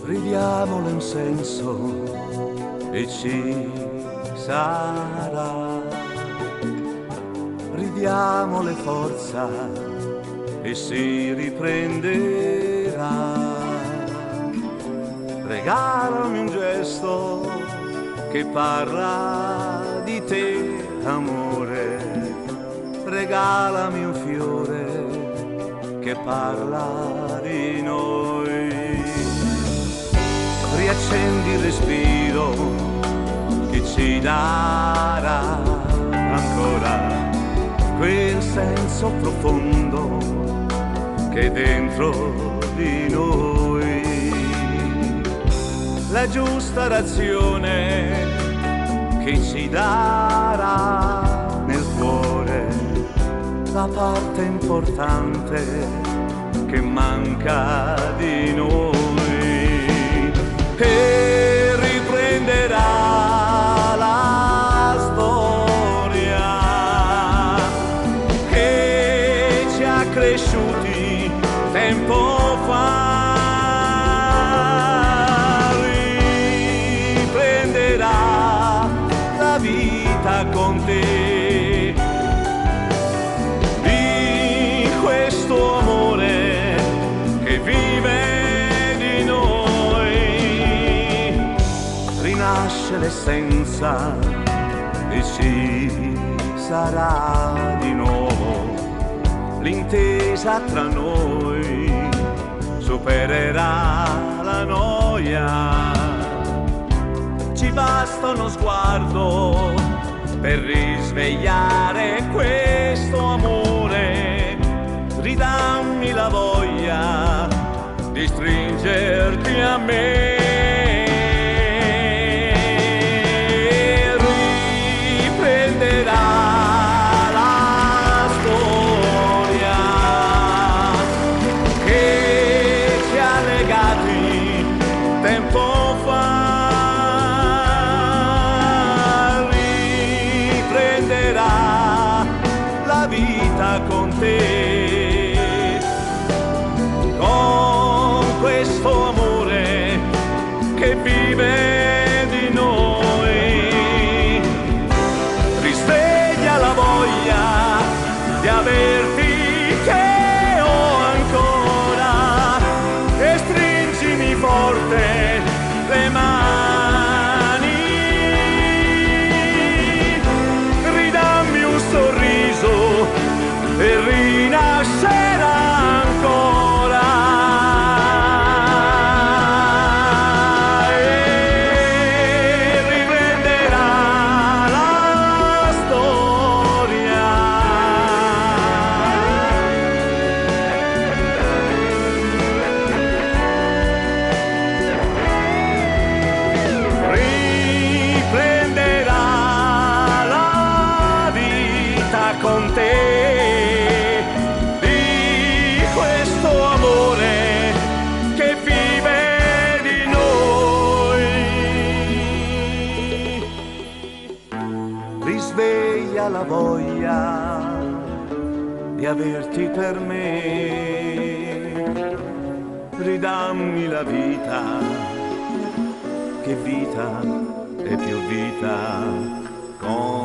Ridiamole un senso e ci sarà, ridiamole forza e si riprenderà. Regalami un gesto che parla di te, amore, regalami un fiore che parla di noi. Riaccendi il respiro che ci darà ancora quel senso profondo che è dentro di noi. La giusta razione che ci darà nel cuore la parte importante che manca di noi. E riprenderà la storia che ci ha cresciuti tempo fa. Riprenderà la vita con te di questo amore che vive. Rinasce l'essenza e ci sarà di nuovo l'intesa tra noi, supererà la noia. Ci basta uno sguardo per risvegliare questo amore, ridammi la voglia di stringerti a me. Tempo fa riprenderà la vita con te, con questo amore che vive di noi. Risveglia la voglia di averti che ho ancora e stringimi forte le mani, ridammi un sorriso e rinascerà ancora. E riprenderà la storia. Con te di questo amore che vive di noi. Risveglia la voglia di averti per me, ridammi la vita, che vita è più vita con